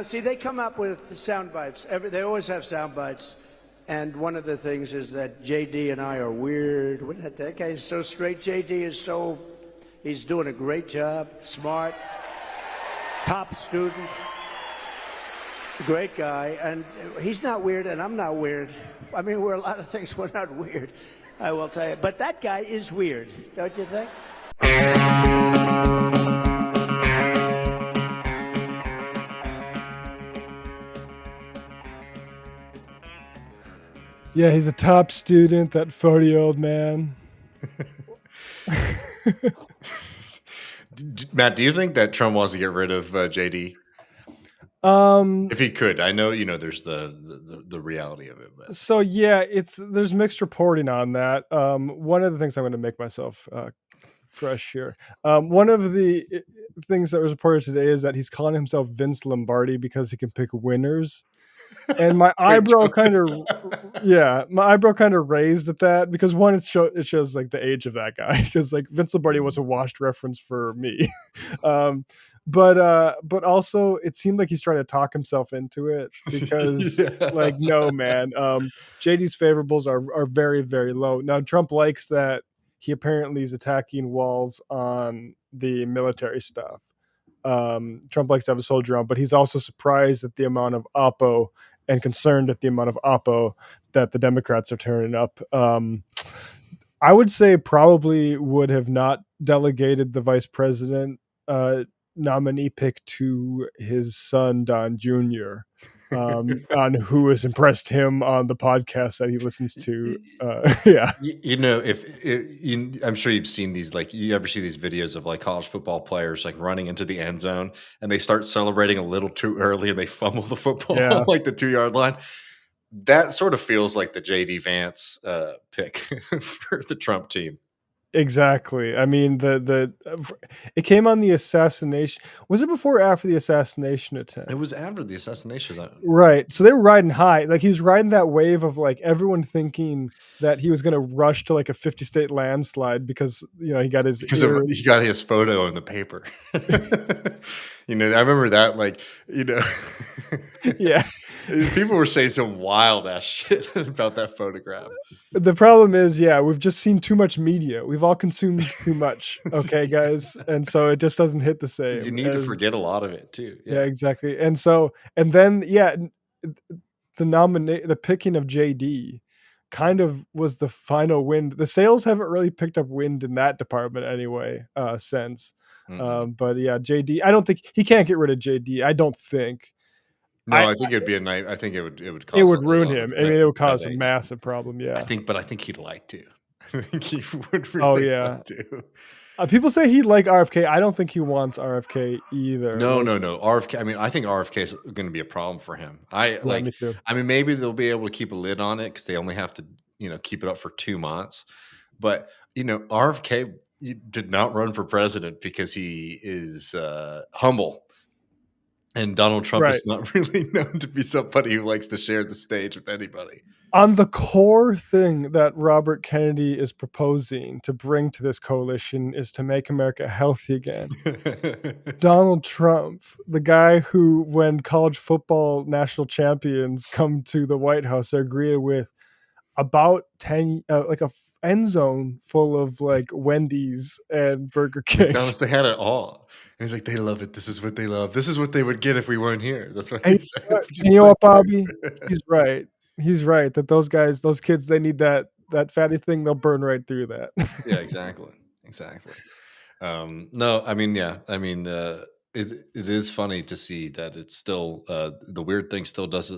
See, they come up with sound bites. They always have sound bites. And one of the things is that JD and I are weird. That guy is so straight. JD is he's doing a great job, smart, top student, great guy. And he's not weird, and I'm not weird. I mean, we're a lot of things. We're not weird, I will tell you. But that guy is weird, don't you think? Yeah, he's a top student, that 40-year-old man. Matt, do you think that Trump wants to get rid of JD? If he could, I know there's the reality of it. But. So yeah, there's mixed reporting on that. One of the things I'm going to make myself fresh here. One of the things that was reported today is that he's calling himself Vince Lombardi because he can pick winners. And my eyebrow kind of raised at that because one, it shows like the age of that guy because like Vince Lombardi was a washed reference for me. But also it seemed like he's trying to talk himself into it because like, no, man, JD's favorables are very, very low. Now Trump likes that he apparently is attacking walls on the military stuff. Trump likes to have a soldier on, but he's also surprised at the amount of oppo and concerned at the amount of oppo that the Democrats are turning up. I would say probably would have not delegated the vice president nominee pick to his son, Don Jr., on who has impressed him on the podcast that he listens to. I'm sure you've seen these, like, you ever see these videos of like college football players like running into the end zone and they start celebrating a little too early and they fumble the football like the 2-yard line. That sort of feels like the JD Vance pick for the Trump team. Exactly. I mean, it came on the assassination. Was it before or after the assassination attempt? It was after the assassination. Right. So they were riding high. Like he was riding that wave of like everyone thinking that he was going to rush to like a 50-state landslide because he got his he got his photo in the paper. I remember that. Like yeah. People were saying some wild ass shit about that photograph. The problem is, we've just seen too much media. We've all consumed too much. Okay, guys. And so it just doesn't hit the same. You need to forget a lot of it too. Yeah, exactly. And then the picking of JD kind of was the final wind. The sales haven't really picked up wind in that department anyway, since. Mm-hmm. But yeah, JD, I don't think he can't get rid of JD. I don't think. No, I think it'd be a night. I think it would cause. It would ruin him. I mean, it would cause a massive problem. Yeah, but I think he'd like to. I think he would really like to. People say he'd like RFK. I don't think he wants RFK either. No. RFK. I mean, I think RFK is going to be a problem for him. Me too. I mean, maybe they'll be able to keep a lid on it because they only have to, keep it up for 2 months. But RFK did not run for president because he is humble. And Donald Trump is not really known to be somebody who likes to share the stage with anybody. On the core thing that Robert Kennedy is proposing to bring to this coalition is to make America healthy again. Donald Trump, the guy who, when college football national champions come to the White House, they're greeted with about 10 like a end zone full of like Wendy's and Burger King. They had it all. And he's like, they love it. This is what they love. This is what they would get if we weren't here. That's what he said. You know what, Bobby? He's right. He's right that those kids, they need that fatty thing. They'll burn right through that. Yeah, exactly. No, I mean, it is funny to see that it's still the weird thing still does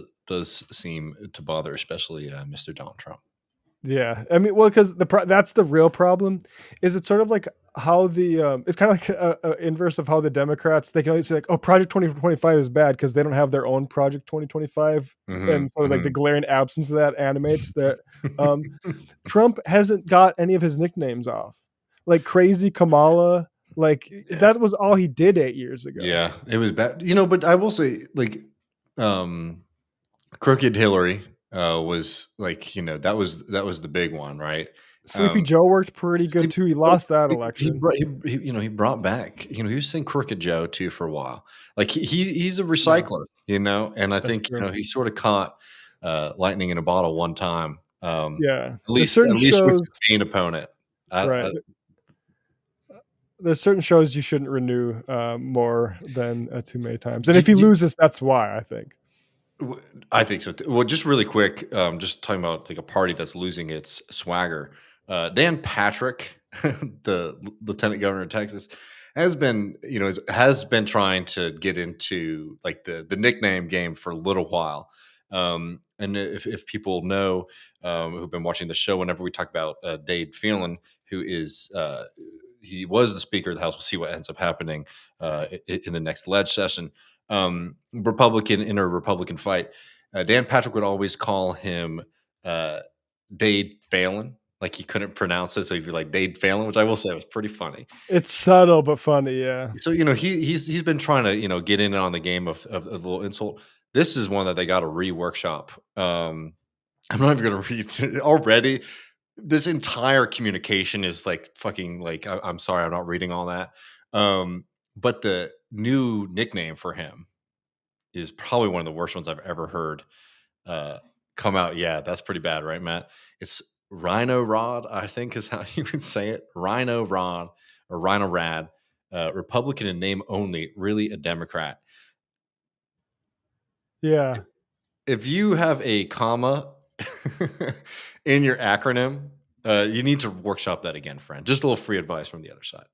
seem to bother, especially Mr. Donald Trump. Yeah, I mean, well, because that's the real problem. Is it's sort of like how it's kind of like a inverse of how the Democrats, they can always say like, oh, Project 2025 is bad because they don't have their own Project 2025, and sort of like the glaring absence of that animates that. Trump hasn't got any of his nicknames off, like Crazy Kamala. Like that was all he did 8 years ago. Yeah, it was bad. But I will say, like, Crooked Hillary was like, that was the big one, right? Sleepy Joe worked pretty good too. He lost that election. He brought back. He was saying Crooked Joe too for a while. Like he's a recycler, and I think he sort of caught lightning in a bottle one time. Yeah, at least with his main opponent. Right. There's certain shows you shouldn't renew more than too many times, and if he loses, that's why I think. I think so too. Well, just really quick, just talking about like a party that's losing its swagger. Dan Patrick, the lieutenant governor of Texas, has been trying to get into like the nickname game for a little while. And if people know who've been watching the show, whenever we talk about Dade Phelan, who is he was the Speaker of the House. We'll see what ends up happening in the next ledge session. Republican in a Republican fight. Dan Patrick would always call him Dade Phelan. Like he couldn't pronounce it, so he'd be like Dade Phelan, which I will say was pretty funny. It's subtle but funny, yeah. So he's been trying to get in on the game of a little insult. This is one that they got to reworkshop. I'm not even going to read it already. This entire communication is like fucking like I'm sorry, I'm not reading all that. But the new nickname for him is probably one of the worst ones I've ever heard come out. Yeah, that's pretty bad, right, Matt? It's Rhino Rod, I think is how you would say it. Rhino Rod or Rhino Rad, Republican in name only, really a Democrat. Yeah. If you have a comma in your acronym, you need to workshop that again, friend. Just a little free advice from the other side.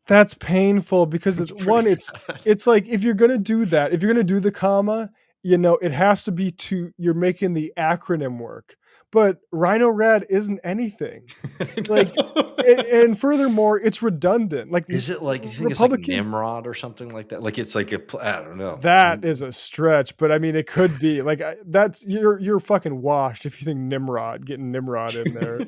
That's painful because it's like if you're gonna do that, if you're gonna do the comma, it has to be you're making the acronym work. But Rhino Rad isn't anything. Like, and furthermore, it's redundant. Like, is it like you think it's like Nimrod or something like that? Like it's like I don't know. That is a stretch, but I mean, it could be like that's you're fucking washed if you think getting Nimrod in there.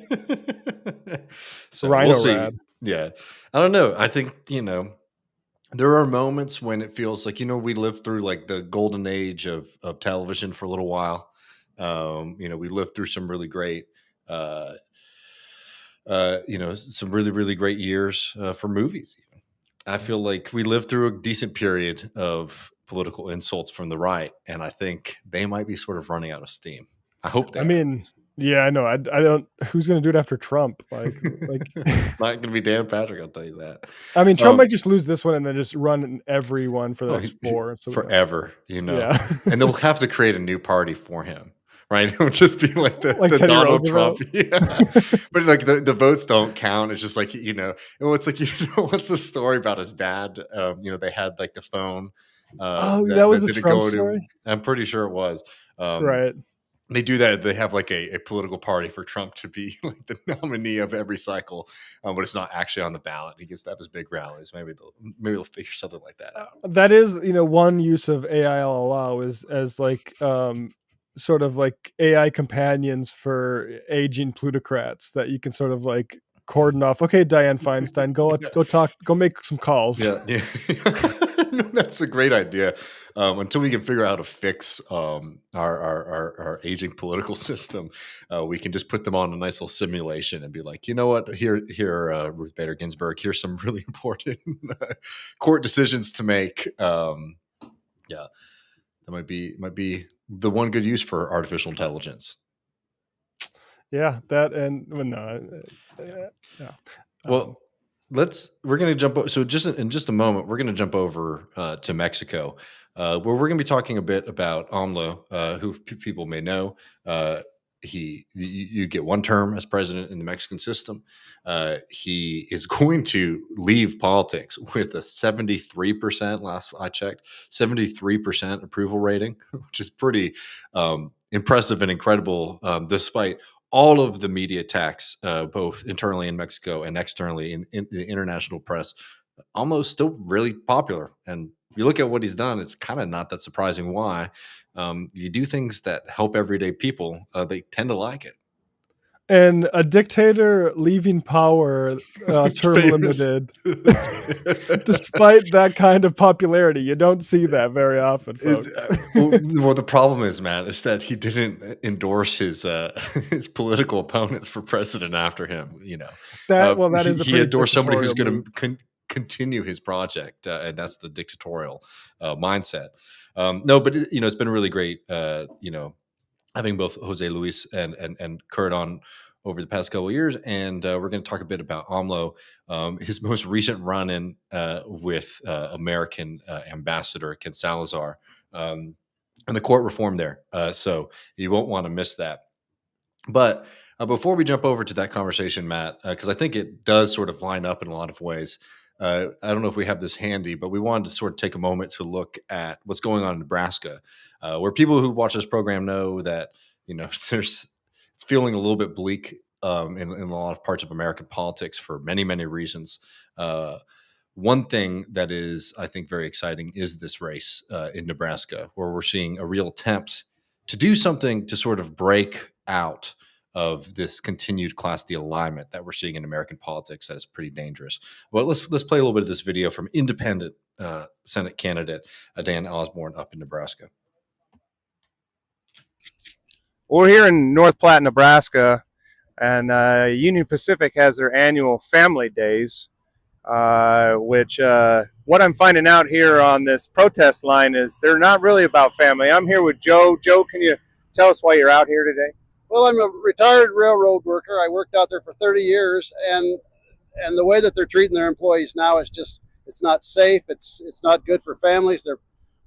So Rhino we'll see. Rad. Yeah, I don't know. I think there are moments when it feels like we lived through like the golden age of television for a little while. We lived through some really great, some really, really great years for movies. Even. I feel like we lived through a decent period of political insults from the right, and I think they might be sort of running out of steam. I hope they. Yeah, I know. I don't. Who's going to do it after Trump? Like, not going to be Dan Patrick. I'll tell you that. I mean, Trump might just lose this one and then just run every one for the next 4 so forever. Yeah, and they'll have to create a new party for him. Right, it would just be like the Donald Trump, but like the votes don't count. It's just like it's like what's the story about his dad? They had like the phone. That was a Trump story. I'm pretty sure it was. Right. They do that. They have like a political party for Trump to be like the nominee of every cycle, but it's not actually on the ballot. He gets to have his big rallies. Maybe they'll figure something like that out. That is, one use of AILLO is as like sort of like AI companions for aging plutocrats that you can sort of like cordon off. Okay, Dianne Feinstein, go talk, go make some calls. Yeah. That's a great idea. Until we can figure out how to fix our aging political system, we can just put them on a nice little simulation and be like, you know what? Here, Ruth Bader Ginsburg. Here's some really important court decisions to make. Yeah, that might be the one good use for artificial intelligence. Yeah, that and no. Yeah. Well. We're going to jump. So in just a moment, we're going to jump over to Mexico, where we're going to be talking a bit about AMLO, who people may know. You get one term as president in the Mexican system. He is going to leave politics with a 73%. Last I checked, 73% approval rating, which is pretty impressive and incredible, despite all of the media attacks, both internally in Mexico and externally in the international press. Almost still really popular. And you look at what he's done, it's kind of not that surprising why. You do things that help everyday people, they tend to like it. and a dictator leaving power, term limited, despite that kind of popularity. You don't see that very often, folks. Well, the problem is, Matt, is that he didn't endorse his his political opponents for president after him. That is a he pretty endorsed somebody who's dictatorial going to continue his project, and that's the dictatorial mindset. No, but it's been really great. Having both Jose Luis and Kurt on over the past couple of years, and we're going to talk a bit about AMLO, his most recent run-in with American Ambassador Ken Salazar, and the court reform there. So you won't want to miss that. But before we jump over to that conversation, Matt, because I think it does sort of line up in a lot of ways. I don't know if we have this handy, but we wanted to sort of take a moment to look at what's going on in Nebraska, where people who watch this program know that it's feeling a little bit bleak in a lot of parts of American politics for many, many reasons. One thing that is, I think, very exciting is this race in Nebraska, where we're seeing a real attempt to do something to sort of break out of this continued class D alignment that we're seeing in American politics that is pretty dangerous. Well, let's play a little bit of this video from independent Senate candidate Dan Osborne up in Nebraska. We're here in North Platte, Nebraska, and Union Pacific has their annual Family Days, which what I'm finding out here on this protest line is they're not really about family. I'm here with Joe. Joe, can you tell us why you're out here today? Well, I'm a retired railroad worker. I worked out there for 30 years, and the way that they're treating their employees now is just, it's not safe. It's not good for families.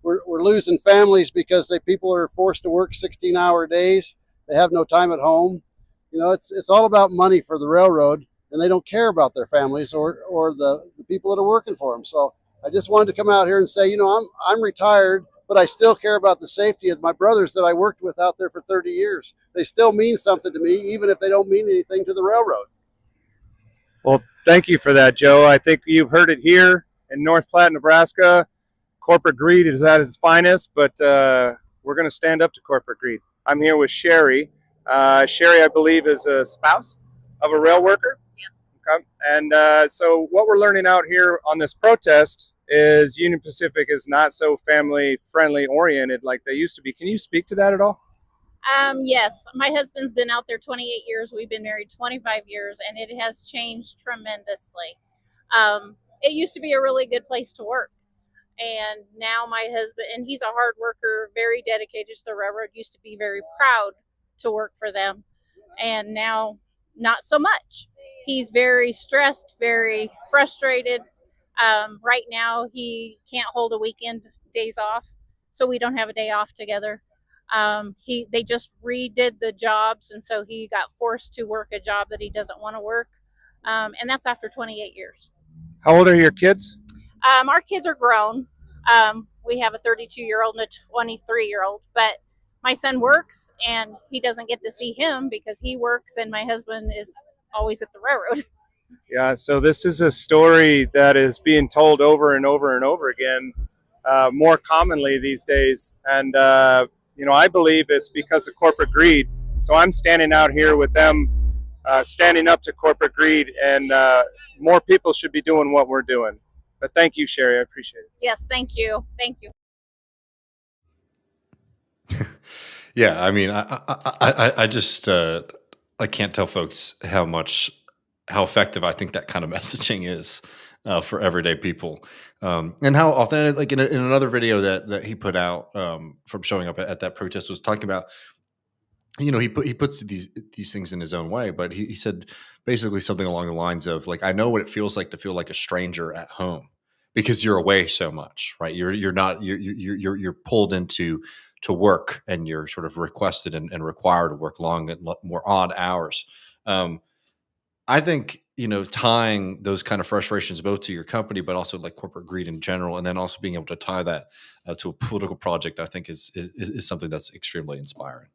We're losing families because people are forced to work 16-hour days. They have no time at home. It's all about money for the railroad, and they don't care about their families or the people that are working for them. So I just wanted to come out here and say, I'm retired, but I still care about the safety of my brothers that I worked with out there for 30 years. They still mean something to me, even if they don't mean anything to the railroad. Well, thank you for that, Joe. I think you've heard it here in North Platte, Nebraska. Corporate greed is at its finest, but we're going to stand up to corporate greed. I'm here with Sherry. Sherry, I believe, is a spouse of a rail worker. Yes. Okay. And so what we're learning out here on this protest is Union Pacific is not so family-friendly oriented like they used to be. Can you speak to that at all? Yes, my husband's been out there 28 years. We've been married 25 years, and it has changed tremendously. It used to be a really good place to work. And now my husband, and he's a hard worker, very dedicated to the railroad, used to be very proud to work for them. And now not so much. He's very stressed, very frustrated. Right now he can't hold a weekend days off, so we don't have a day off together. They just redid the jobs, and so he got forced to work a job that he doesn't want to work. And that's after 28 years. How old are your kids? Our kids are grown. We have a 32-year-old and a 23-year-old, but my son works and he doesn't get to see him because he works and my husband is always at the railroad. Yeah, so this is a story that is being told over and over and over again, more commonly these days. And, I believe it's because of corporate greed. So I'm standing out here with them, standing up to corporate greed, and more people should be doing what we're doing. But thank you, Sherry. I appreciate it. Yes, thank you. Thank you. Yeah, I mean, I just I can't tell folks how effective I think that kind of messaging is for everyday people, and how often, like in another video that he put out from showing up at that protest, was talking about, he puts these things in his own way, but he said basically something along the lines of, like, I know what it feels like to feel like a stranger at home because you're away so much, right? You're pulled into work, and you're sort of requested and required to work long and more odd hours. I think, tying those kind of frustrations both to your company, but also like corporate greed in general, and then also being able to tie that to a political project, I think is something that's extremely inspiring.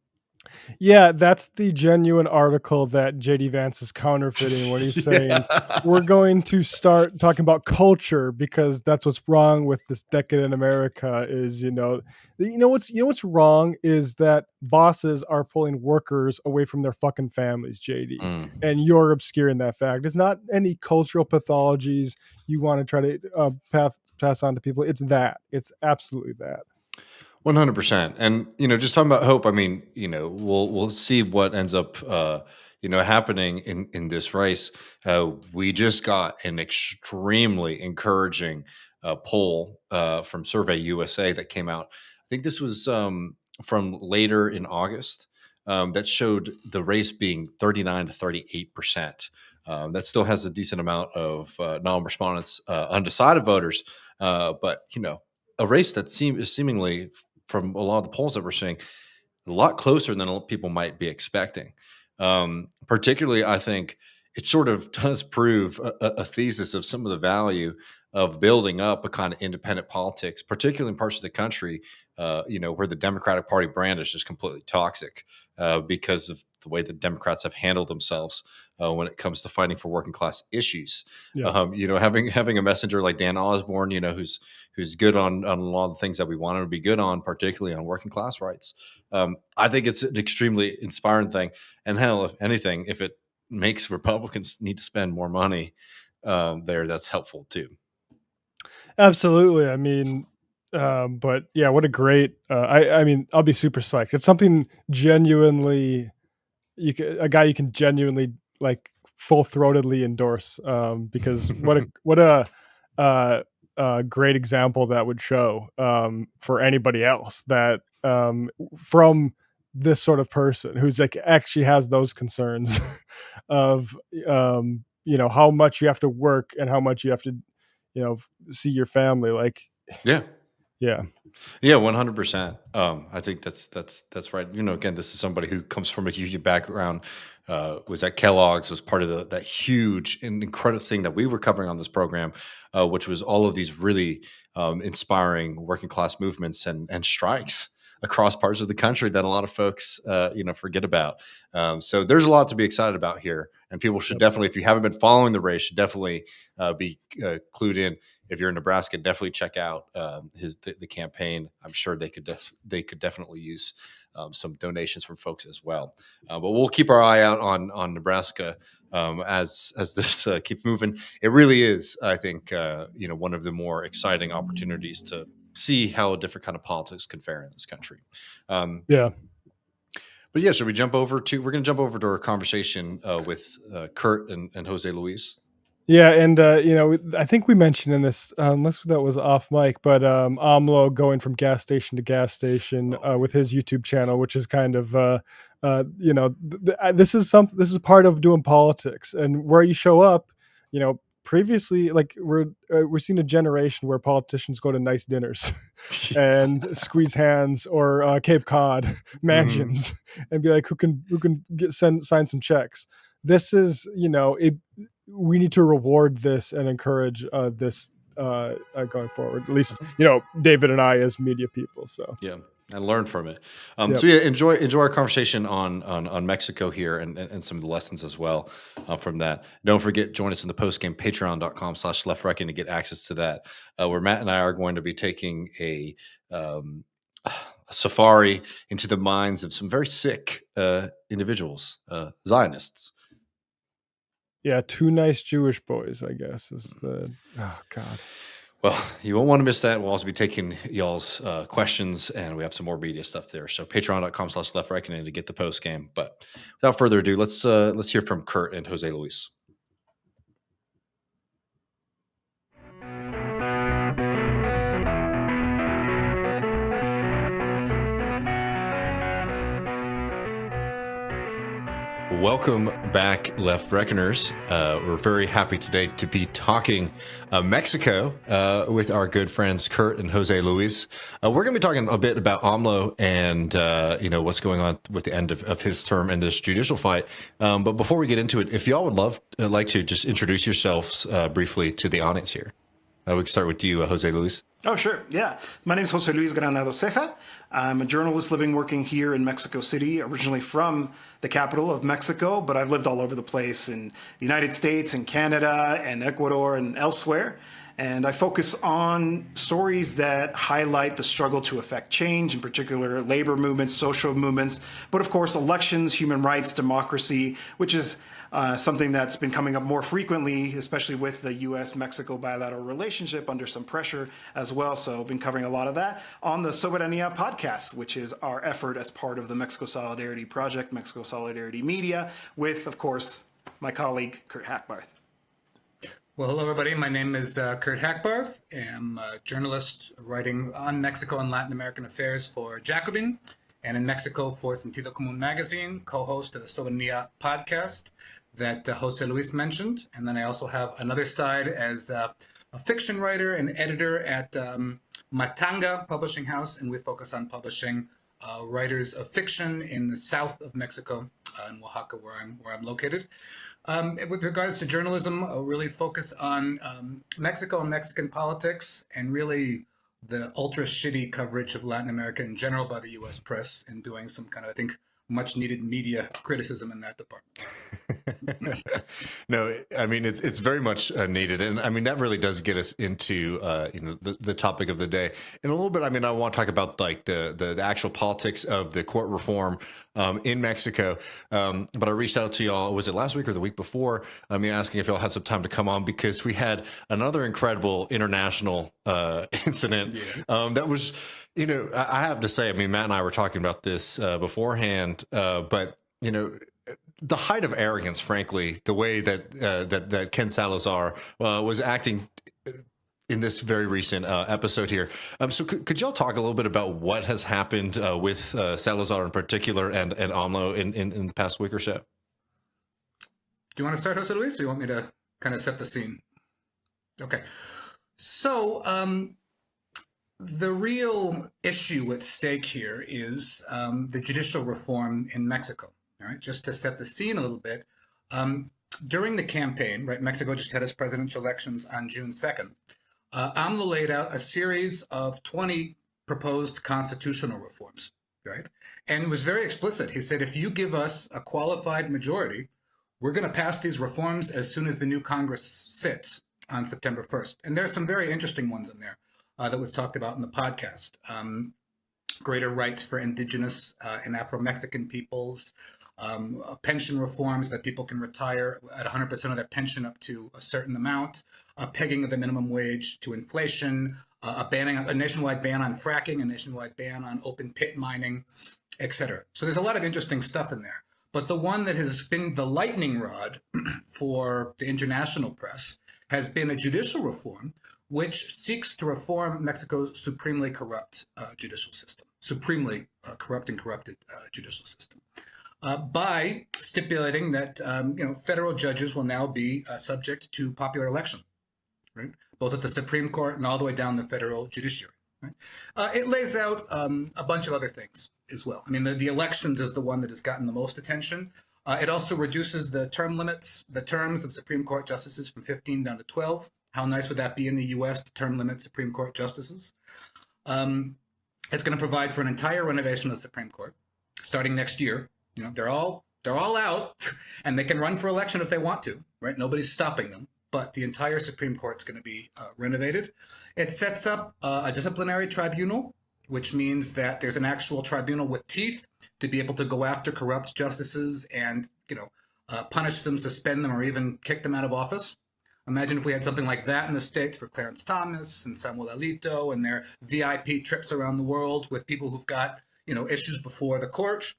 Yeah, that's the genuine article that JD Vance is counterfeiting when he's saying we're going to start talking about culture because that's what's wrong with this decade in America is, what's wrong is that bosses are pulling workers away from their fucking families, JD. And you're obscuring that fact. It's not any cultural pathologies you want to try to pass on to people. It's that. It's absolutely that. 100%. And, just talking about hope, I mean, we'll see what ends up, happening in this race. We just got an extremely encouraging poll from Survey USA that came out. I think this was from later in August that showed the race being 39 to 38%. That still has a decent amount of non-respondents, undecided voters. But, a race that is seemingly, from a lot of the polls that we're seeing, a lot closer than people might be expecting. Particularly, I think it sort of does prove a thesis of some of the value of building up a kind of independent politics, particularly in parts of the country, where the Democratic Party brand is just completely toxic because of the way the Democrats have handled themselves when it comes to fighting for working class issues. Yeah. Having a messenger like Dan Osborne, who's good on a lot of the things that we want him to be good on, particularly on working class rights. I think it's an extremely inspiring thing. And hell, if anything, if it makes Republicans need to spend more money that's helpful too. Absolutely. I mean, but yeah, what a great, I mean, I'll be super psyched. It's something genuinely, a guy you can genuinely like full-throatedly endorse, because what a great example that would show for anybody else that from this sort of person who's like actually has those concerns of how much you have to work and how much you have to see your family. Like yeah 100%. I think that's right. Again, this is somebody who comes from a huge background, was at Kellogg's, was part of that huge and incredible thing that we were covering on this program, which was all of these really inspiring working class movements and strikes across parts of the country that a lot of folks forget about. So there's a lot to be excited about here, and people should definitely, if you haven't been following the race, should definitely be clued in. If you're in Nebraska, definitely check out the campaign. I'm sure they could definitely use some donations from folks as well. But we'll keep our eye out on Nebraska as this keeps moving. It really is, I think, one of the more exciting opportunities to see how a different kind of politics can fare in this country. But yeah, should we jump over to? We're going to jump over to our conversation with Kurth and Jose Luis. Yeah, and I think we mentioned in this, unless that was off mic, but AMLO going from gas station to gas station with his YouTube channel, which is kind of this is part of doing politics, and where you show up, previously, like we're seeing a generation where politicians go to nice dinners and squeeze hands or Cape Cod mansions and be like, who can sign some checks. This is we need to reward this and encourage this going forward. At least David and I as media people. So yeah. And learn from it. So yeah, enjoy our conversation on Mexico here and some of the lessons as well from that. Don't forget, join us in the postgame, patreon.com/leftreckoning to get access to that, where Matt and I are going to be taking a safari into the minds of some very sick individuals, Zionists. Yeah, two nice Jewish boys, I guess, is the oh god. Well, you won't want to miss that. We'll also be taking y'all's questions, and we have some more media stuff there. So patreon.com/leftreckoning to get the post game. But without further ado, let's hear from Kurth and Jose Luis. Welcome back, Left Reckoners. We're very happy today to be talking Mexico with our good friends Kurth and Jose Luis. We're going to be talking a bit about AMLO and what's going on with the end of his term and this judicial fight. But before we get into it, if y'all would like to just introduce yourselves briefly to the audience here, We can start with you, Jose Luis. Oh, sure. Yeah. My name is José Luis Granados Ceja. I'm a journalist working here in Mexico City, originally from the capital of Mexico, but I've lived all over the place in the United States and Canada and Ecuador and elsewhere. And I focus on stories that highlight the struggle to effect change, in particular labor movements, social movements, but of course elections, human rights, democracy, which is something that's been coming up more frequently, especially with the U.S.-Mexico bilateral relationship under some pressure as well. So I've been covering a lot of that on the Soberanía podcast, which is our effort as part of the Mexico Solidarity Project, Mexico Solidarity Media, with, of course, my colleague, Kurth Hackbarth. Well, hello, everybody. My name is Kurth Hackbarth. I'm a journalist writing on Mexico and Latin American affairs for Jacobin, and in Mexico for Sentido Común magazine, co-host of the Soberanía podcast that Jose Luis mentioned. And then I also have another side as a fiction writer and editor at Matanga Publishing House, and we focus on publishing writers of fiction in the south of Mexico, in Oaxaca, where I'm located. With regards to journalism, I really focus on Mexico and Mexican politics, and really the ultra shitty coverage of Latin America in general by the U.S. press, and doing some kind of, I think, much needed media criticism in that department. No, I mean, it's very much needed. And I mean, that really does get us into, the topic of the day. In a little bit, I mean, I want to talk about like the actual politics of the court reform in Mexico. But I reached out to y'all, was it last week or the week before? Asking if y'all had some time to come on, because we had another incredible international incident that was, I have to say, I mean, Matt and I were talking about this beforehand, but, the height of arrogance, frankly, the way that Ken Salazar was acting in this very recent episode here. So could y'all talk a little bit about what has happened with Salazar in particular and AMLO in the past week or so? Do you want to start, Jose Luis, or do you want me to kind of set the scene? Okay. So the real issue at stake here is the judicial reform in Mexico. All right, just to set the scene a little bit, during the campaign, right, Mexico just had its presidential elections on June 2nd. AMLO laid out a series of 20 proposed constitutional reforms, right? And it was very explicit. He said, if you give us a qualified majority, we're going to pass these reforms as soon as the new Congress sits on September 1st. And there's some very interesting ones in there that we've talked about in the podcast. Greater rights for indigenous and Afro-Mexican peoples, pension reforms that people can retire at 100% of their pension up to a certain amount, a pegging of the minimum wage to inflation, a nationwide ban on fracking, a nationwide ban on open pit mining, et cetera. So there's a lot of interesting stuff in there. But the one that has been the lightning rod for the international press has been a judicial reform, which seeks to reform Mexico's supremely corrupt judicial system, supremely corrupt and corrupted judicial system. By stipulating that federal judges will now be subject to popular election, right? Both at the Supreme Court and all the way down the federal judiciary. Right? It lays out a bunch of other things as well. I mean, the elections is the one that has gotten the most attention. It also reduces the term limits, the terms of Supreme Court justices from 15 down to 12. How nice would that be in the U.S. to term limit Supreme Court justices? It's going to provide for an entire renovation of the Supreme Court starting next year. They're all out, and they can run for election if they want to, right? Nobody's stopping them, but the entire Supreme Court's going to be renovated. It sets up a disciplinary tribunal, which means that there's an actual tribunal with teeth to be able to go after corrupt justices and, punish them, suspend them, or even kick them out of office. Imagine if we had something like that in the States for Clarence Thomas and Samuel Alito and their VIP trips around the world with people who've got, issues before the court.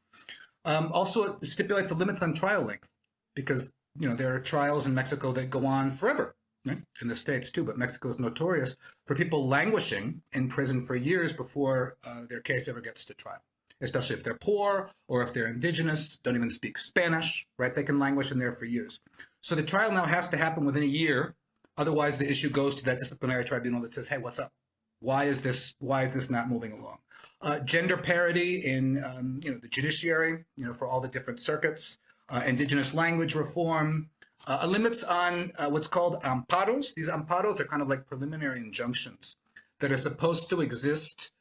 Also, it stipulates the limits on trial length because, there are trials in Mexico that go on forever, right? In the States too, but Mexico is notorious for people languishing in prison for years before their case ever gets to trial, especially if they're poor or if they're indigenous, don't even speak Spanish, right? They can languish in there for years. So the trial now has to happen within a year. Otherwise, the issue goes to that disciplinary tribunal that says, hey, what's up? Why is this not moving along? Gender parity in the judiciary, for all the different circuits, indigenous language reform, limits on what's called amparos. These amparos are kind of like preliminary injunctions that are supposed to exist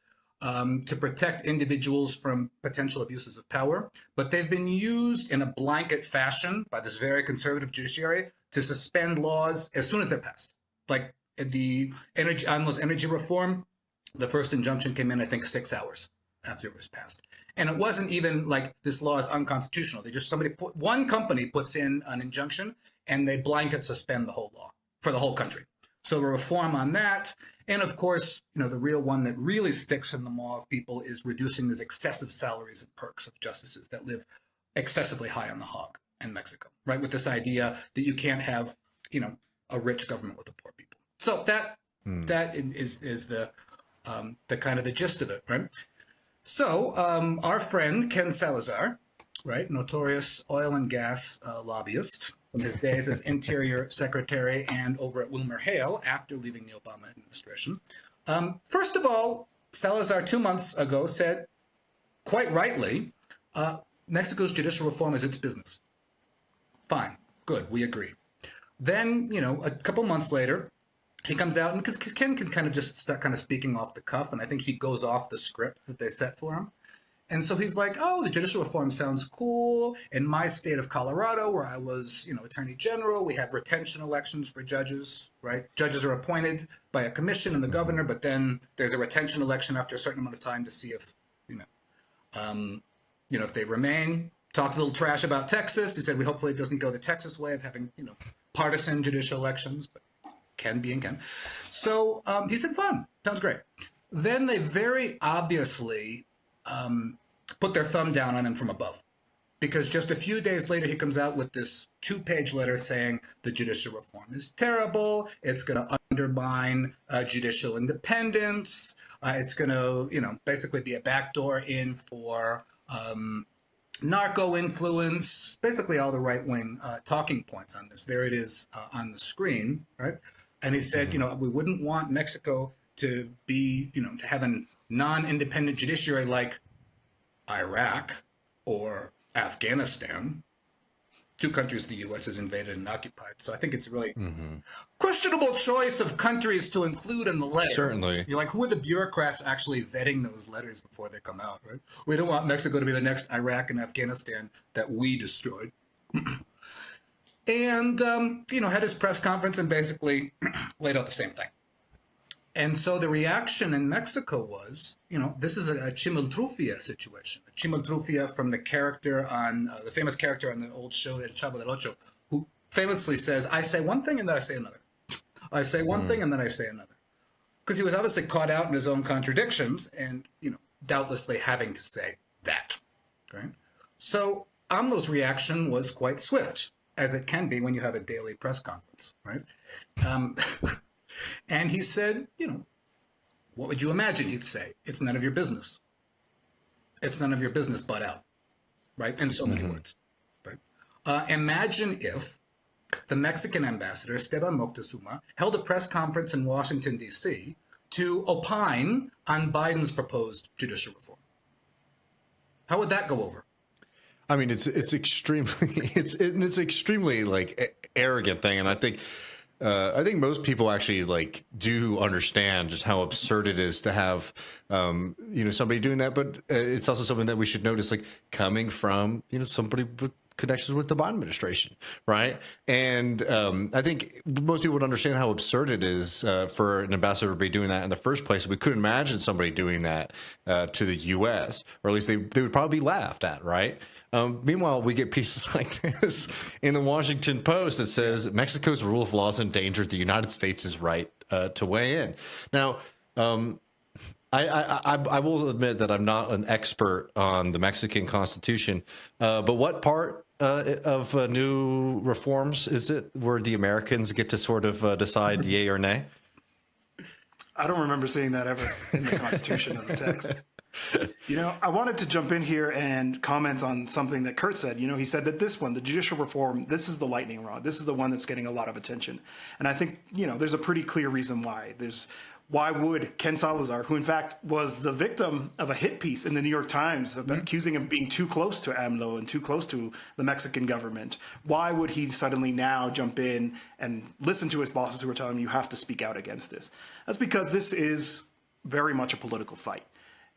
to protect individuals from potential abuses of power, but they've been used in a blanket fashion by this very conservative judiciary to suspend laws as soon as they're passed. Like the AMLO's energy reform, the first injunction came in, I think, 6 hours after it was passed. And it wasn't even like this law is unconstitutional. They just one company puts in an injunction and they blanket suspend the whole law for the whole country. So a reform on that. And of course, the real one that really sticks in the maw of people is reducing these excessive salaries and perks of justices that live excessively high on the hog in Mexico, right? With this idea that you can't have, a rich government with the poor people. So that is the kind of the gist of it, right? So our friend Ken Salazar, right, notorious oil and gas lobbyist from his days as Interior Secretary and over at WilmerHale after leaving the Obama administration. First of all, Salazar 2 months ago said, quite rightly, Mexico's judicial reform is its business. Fine, good, we agree. Then, a couple months later, he comes out, and because Ken can kind of just start kind of speaking off the cuff, and I think he goes off the script that they set for him. And so he's like, oh, the judicial reform sounds cool. In my state of Colorado, where I was, attorney general, we have retention elections for judges, right? Judges are appointed by a commission and the governor, but then there's a retention election after a certain amount of time to see if, if they remain. Talked a little trash about Texas. He said, hopefully it doesn't go the Texas way of having, partisan judicial elections, but can be and can. So he said, fun, sounds great. Then they very obviously put their thumb down on him from above, because just a few days later, he comes out with this 2-page letter saying the judicial reform is terrible. It's going to undermine judicial independence. It's going to, basically be a backdoor in for narco influence, basically all the right-wing talking points on this. There it is on the screen, right? And he said, we wouldn't want Mexico to be, to have a non-independent judiciary like Iraq or Afghanistan, 2 countries the U.S. has invaded and occupied. So I think it's a really questionable choice of countries to include in the letter. Certainly. You're like, who are the bureaucrats actually vetting those letters before they come out, right? We don't want Mexico to be the next Iraq and Afghanistan that we destroyed. And, had his press conference and basically laid out the same thing. And so the reaction in Mexico was, this is a chimiltrufia situation. A chimiltrufia from the character on, the famous character on the old show, El Chavo del Ocho, who famously says, I say one thing and then I say another. I say one thing and then I say another. Because he was obviously caught out in his own contradictions and, doubtlessly having to say that. Right? So AMLO's reaction was quite swift, as it can be when you have a daily press conference, right? And he said, what would you imagine he'd say? It's none of your business. It's none of your business, butt out, right? In so many words, right? Imagine if the Mexican ambassador, Esteban Moctezuma, held a press conference in Washington, D.C. to opine on Biden's proposed judicial reform. How would that go over? I mean, it's extremely it's extremely like arrogant thing, and I think most people actually do understand just how absurd it is to have somebody doing that. But it's also something that we should notice, coming from somebody with connections with the Biden administration, right? And I think most people would understand how absurd it is for an ambassador to be doing that in the first place. We couldn't imagine somebody doing that to the U.S., or at least they would probably be laughed at, right? Meanwhile, we get pieces like this in the Washington Post that says Mexico's rule of law is endangered. The United States' right to weigh in. Now, I will admit that I'm not an expert on the Mexican Constitution, but what part of new reforms is it where the Americans get to sort of decide yay or nay? I don't remember seeing that ever in the Constitution as a text. I wanted to jump in here and comment on something that Kurth said. He said that this one, the judicial reform, this is the lightning rod. This is the one that's getting a lot of attention. And I think, there's a pretty clear reason why. Why would Ken Salazar, who in fact was the victim of a hit piece in the New York Times accusing him of being too close to AMLO and too close to the Mexican government, why would he suddenly now jump in and listen to his bosses who are telling him you have to speak out against this? That's because this is very much a political fight.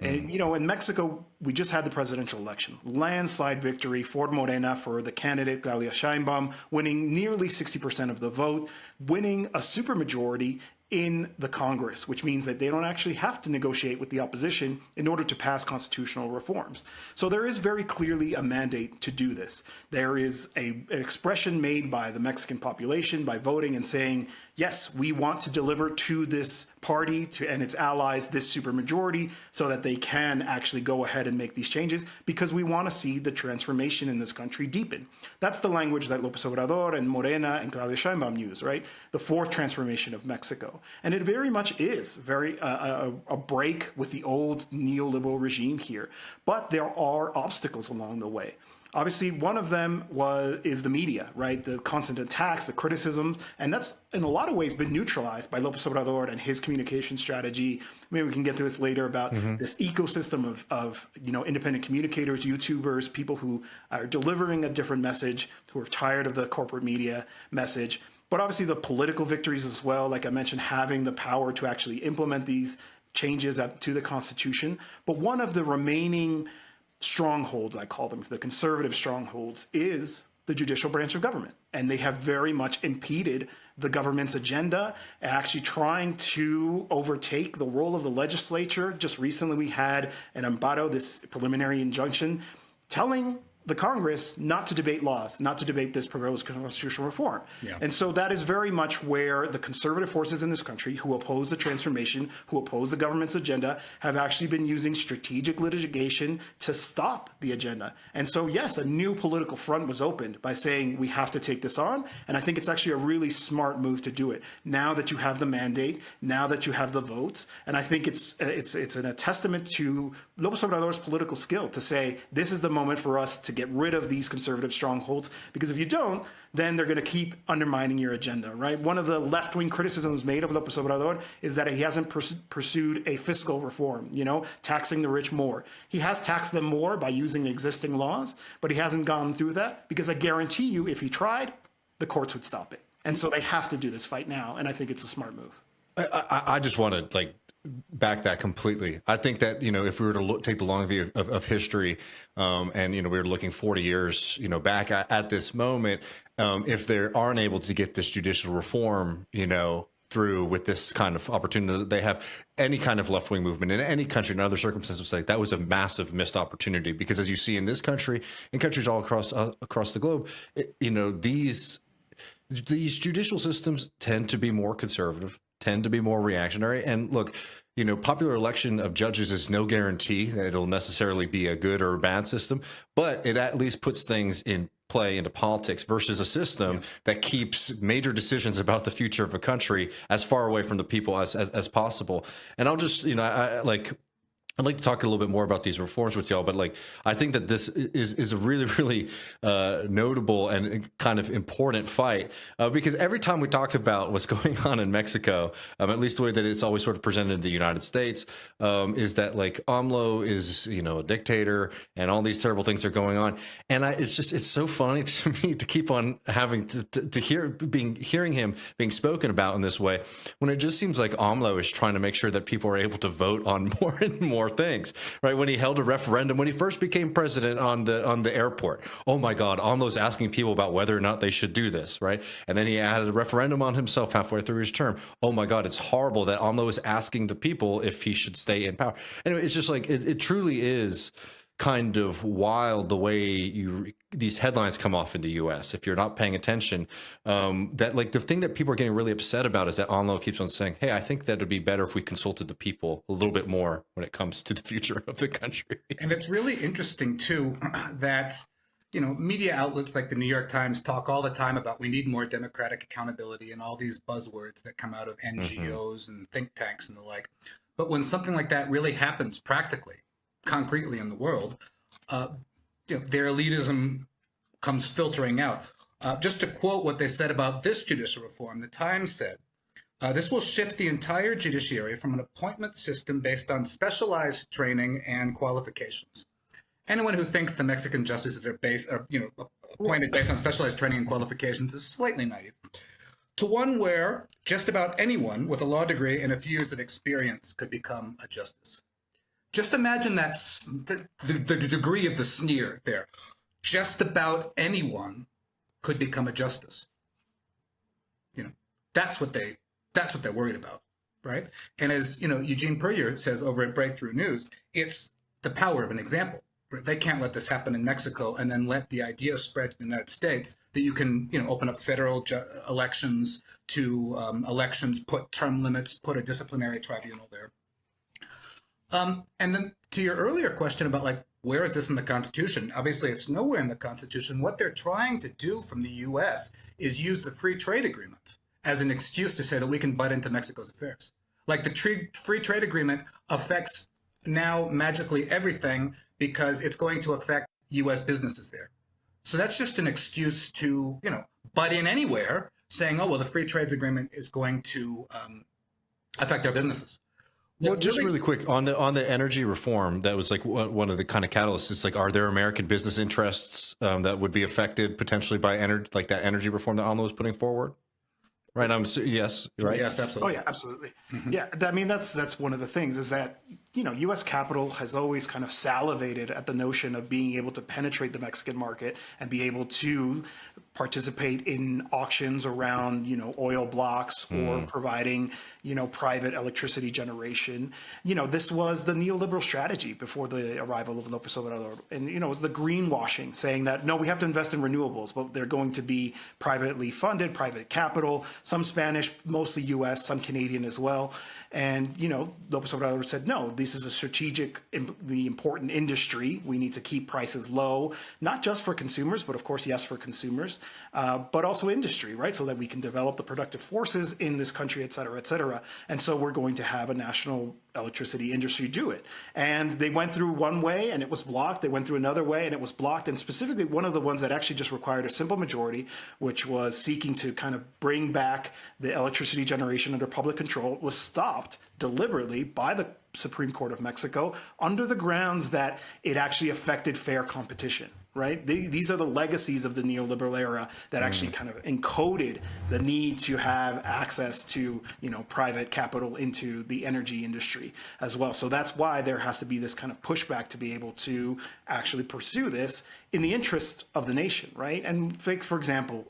And, you know, in Mexico, we just had the presidential election. Landslide victory for Morena, for the candidate Claudia Sheinbaum, winning nearly 60% of the vote, winning a supermajority in the Congress, which means that they don't actually have to negotiate with the opposition in order to pass constitutional reforms. So there is very clearly a mandate to do this. There is an expression made by the Mexican population by voting and saying, yes, we want to deliver to this party and its allies this supermajority so that they can actually go ahead and make these changes because we want to see the transformation in this country deepen. That's the language that López Obrador and Morena and Claudia Sheinbaum use, right? The fourth transformation of Mexico. And it very much is a break with the old neoliberal regime here. But there are obstacles along the way. Obviously, one of them is the media, right? The constant attacks, the criticism, and that's in a lot of ways been neutralized by López Obrador and his communication strategy. Maybe we can get to this later about this ecosystem of independent communicators, YouTubers, people who are delivering a different message, who are tired of the corporate media message. But obviously the political victories as well, like I mentioned, having the power to actually implement these changes to the Constitution. But one of the remaining strongholds, I call them, the conservative strongholds, is the judicial branch of government. And they have very much impeded the government's agenda, actually trying to overtake the role of the legislature. Just recently we had an amparo, this preliminary injunction, telling the Congress not to debate laws, not to debate this proposed constitutional reform. Yeah. And so that is very much where the conservative forces in this country who oppose the transformation, who oppose the government's agenda, have actually been using strategic litigation to stop the agenda. And so, yes, a new political front was opened by saying we have to take this on. And I think it's actually a really smart move to do it. Now that you have the mandate, now that you have the votes, and I think it's a testament to López Obrador's political skill to say this is the moment for us to get rid of these conservative strongholds, because if you don't, then they're going to keep undermining your agenda, right? One of the left-wing criticisms made of López Obrador is that he hasn't pursued a fiscal reform, taxing the rich more. He has taxed them more by using existing laws, but he hasn't gone through that because I guarantee you if he tried, the courts would stop it. And so they have to do this fight now, and I think it's a smart move. I just want to back that completely. I think that, if we were to take the long view of history, and, we were looking 40 years, back at this moment, if they aren't able to get this judicial reform, through with this kind of opportunity that they have, any kind of left-wing movement in any country, in other circumstances, that was a massive missed opportunity. Because as you see in this country, in countries all across the globe, these judicial systems tend to be more conservative, tend to be more reactionary. And look, popular election of judges is no guarantee that it'll necessarily be a good or a bad system, but it at least puts things in play into politics versus a system that keeps major decisions about the future of a country as far away from the people as possible. And I'll just, I'd like to talk a little bit more about these reforms with y'all, but I think that this is a really, really notable and kind of important fight because every time we talked about what's going on in Mexico, at least the way that it's always sort of presented in the United States, is that AMLO is, a dictator and all these terrible things are going on. And it's so funny to me to keep on having to hearing him being spoken about in this way, when it just seems like AMLO is trying to make sure that people are able to vote on more and more things, right? When he held a referendum, when he first became president on the airport, oh my God, AMLO's asking people about whether or not they should do this, right? And then he added a referendum on himself halfway through his term. Oh my God, it's horrible that AMLO is asking the people if he should stay in power. Anyway, it's just it truly is kind of wild the way these headlines come off in the U.S. if you're not paying attention. That the thing that people are getting really upset about is that AMLO keeps on saying, "Hey, I think that it'd be better if we consulted the people a little bit more when it comes to the future of the country." And it's really interesting too that media outlets like the New York Times talk all the time about we need more democratic accountability and all these buzzwords that come out of NGOs and think tanks and the like. But when something like that really happens practically, concretely in the world, their elitism comes filtering out. Just to quote what they said about this judicial reform, the Times said, This will shift the entire judiciary from an appointment system based on specialized training and qualifications. Anyone who thinks the Mexican justices are appointed based on specialized training and qualifications is slightly naive. To one where just about anyone with a law degree and a few years of experience could become a justice. Just imagine the degree of the sneer there. Just about anyone could become a justice. That's what they're worried about, right? And as Eugene Puryear says over at Breakthrough News, it's the power of an example. They can't let this happen in Mexico and then let the idea spread to the United States that you can, open up federal elections to elections, put term limits, put a disciplinary tribunal there. And then to your earlier question about where is this in the Constitution? Obviously, it's nowhere in the Constitution. What they're trying to do from the U.S. is use the free trade agreement as an excuse to say that we can butt into Mexico's affairs. Like the free trade agreement affects now magically everything because it's going to affect U.S. businesses there. So that's just an excuse to, butt in anywhere, saying, oh, well, the free trade agreement is going to affect our businesses. Well, just really quick on the energy reform, that was one of the kind of catalysts. It's are there American business interests that would be affected potentially by that energy reform that AMLO was putting forward? Right. Yes. Right. Yes, absolutely. Oh yeah, absolutely. Yeah. I mean, that's one of the things is that, U.S. capital has always kind of salivated at the notion of being able to penetrate the Mexican market and be able to participate in auctions around, oil blocks or providing, private electricity generation. This was the neoliberal strategy before the arrival of López Obrador. And, it was the greenwashing, saying that, no, we have to invest in renewables, but they're going to be privately funded, private capital, some Spanish, mostly U.S., some Canadian as well. And, López Obrador said, no, this is a the important industry. We need to keep prices low, not just for consumers, but of course, yes, for consumers, but also industry, right? So that we can develop the productive forces in this country, et cetera, et cetera. And so we're going to have a national electricity industry do it. And they went through one way and it was blocked. They went through another way and it was blocked. And specifically one of the ones that actually just required a simple majority, which was seeking to kind of bring back the electricity generation under public control, was stopped deliberately by the Supreme Court of Mexico under the grounds that it actually affected fair competition. Right? These are the legacies of the neoliberal era that actually kind of encoded the need to have access to, private capital into the energy industry as well. So that's why there has to be this kind of pushback to be able to actually pursue this in the interest of the nation, right? And for example,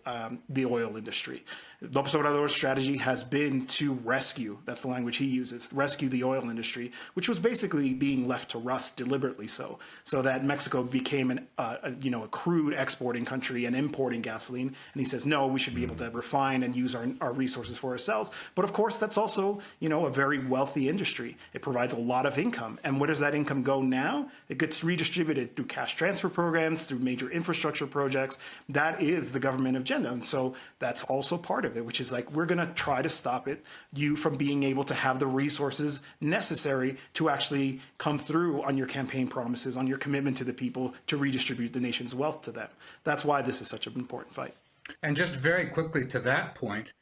the oil industry. López Obrador's strategy has been to rescue, that's the language he uses, rescue the oil industry, which was basically being left to rust deliberately so that Mexico became a crude exporting country and importing gasoline. And he says, no, we should be able to refine and use our resources for ourselves. But of course, that's also, a very wealthy industry. It provides a lot of income. And where does that income go now? It gets redistributed through cash transfer programs, through major infrastructure projects. That is the government agenda. And so that's also part of it, which is we're going to try to stop you from being able to have the resources necessary to actually come through on your campaign promises, on your commitment to the people to redistribute the nation's wealth to them. That's why this is such an important fight. And just very quickly to that point,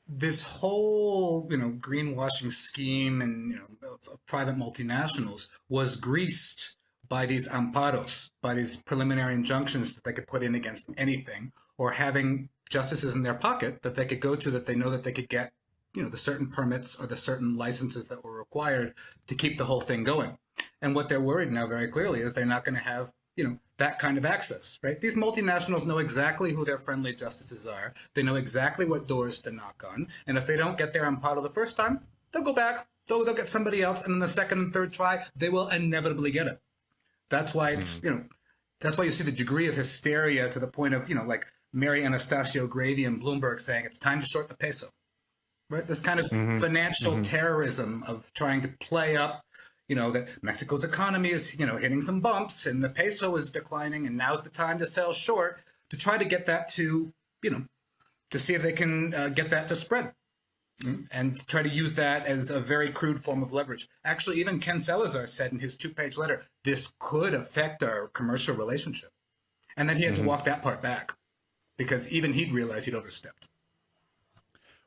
this whole, greenwashing scheme and, of private multinationals was greased by these amparos, by these preliminary injunctions that they could put in against anything, or having justices in their pocket that they could go to that they know that they could get, the certain permits or the certain licenses that were required to keep the whole thing going. And what they're worried now very clearly is they're not going to have, that kind of access, right? These multinationals know exactly who their friendly justices are. They know exactly what doors to knock on. And if they don't get their amparo the first time, they'll go back, they'll get somebody else. And in the second and third try, they will inevitably get it. That's why it's, that's why you see the degree of hysteria to the point of, Mary Anastasio Grady and Bloomberg saying it's time to short the peso, right? This kind of financial terrorism of trying to play up, that Mexico's economy is, hitting some bumps and the peso is declining and now's the time to sell short, to try to get that to, to see if they can get that to spread and try to use that as a very crude form of leverage. Actually, even Ken Salazar said in his 2-page letter, this could affect our commercial relationship. And then he had to walk that part back, because even he'd realized he'd overstepped.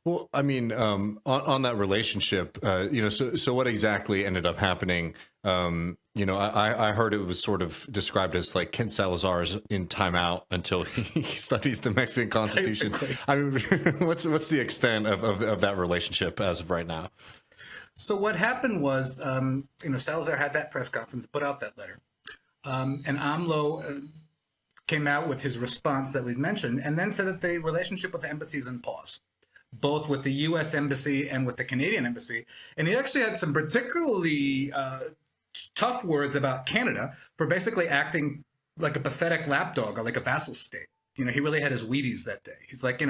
Well, I mean, on that relationship, so what exactly ended up happening? I heard it was sort of described as like Ken Salazar's in timeout until he studies the Mexican Constitution. Basically. I mean, what's the extent of that relationship as of right now? So what happened was, Salazar had that press conference, put out that letter, and AMLO came out with his response that we've mentioned, and then said that the relationship with the embassy is in pause, both with the U.S. embassy and with the Canadian embassy. And he actually had some particularly tough words about Canada for basically acting like a pathetic lapdog or like a vassal state. He really had his Wheaties that day. He's like,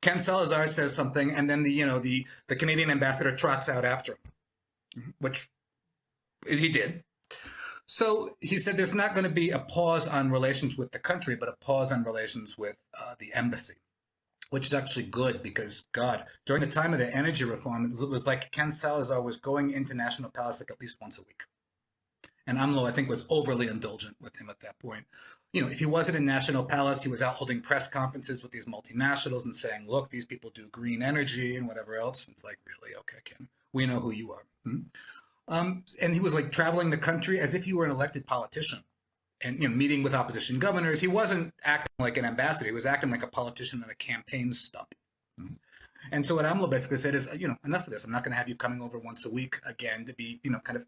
Ken Salazar says something, and then the Canadian ambassador trots out after him, which he did. So he said there's not going to be a pause on relations with the country, but a pause on relations with the embassy, which is actually good because, God, during the time of the energy reform, it was like Ken Salazar was going into National Palace like at least once a week. And AMLO, I think, was overly indulgent with him at that point. If he wasn't in National Palace, he was out holding press conferences with these multinationals and saying, look, these people do green energy and whatever else. And it's like, really? Okay, Ken, we know who you are. And he was like traveling the country as if he were an elected politician and, meeting with opposition governors. He wasn't acting like an ambassador. He was acting like a politician on a campaign stump. And so what AMLO basically said is, enough of this. I'm not going to have you coming over once a week again to be, kind of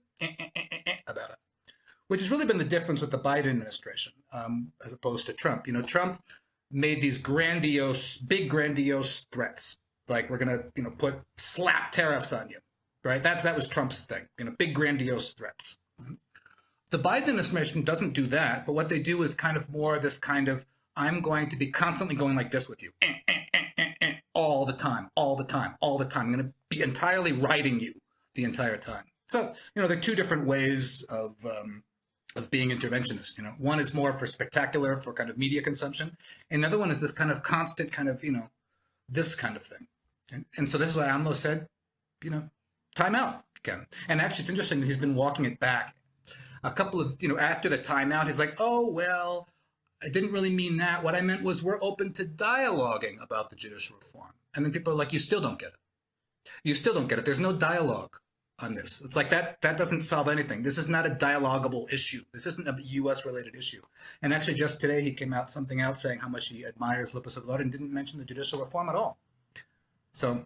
about it. Which has really been the difference with the Biden administration, as opposed to Trump. Trump made these big grandiose threats, like we're going to slap tariffs on you, right? That was Trump's thing, big grandiose threats. The Biden administration doesn't do that, but what they do is kind of more this kind of, I'm going to be constantly going like this with you, all the time. I'm going to be entirely riding you the entire time. So, there are two different ways of being interventionist. One is more for spectacular, for kind of media consumption. And the other one is this kind of constant kind of, this kind of thing. And so this is why AMLO said, time out, Ken. And actually, it's interesting that he's been walking it back. A couple of, after the timeout, he's like, oh, well, I didn't really mean that. What I meant was we're open to dialoguing about the judicial reform. And then people are like, you still don't get it. You still don't get it. There's no dialogue on this. It's like that doesn't solve anything. This is not a dialogable issue. This isn't a U.S. related issue. And actually just today he came out something out saying how much he admires López Obrador and didn't mention the judicial reform at all. So,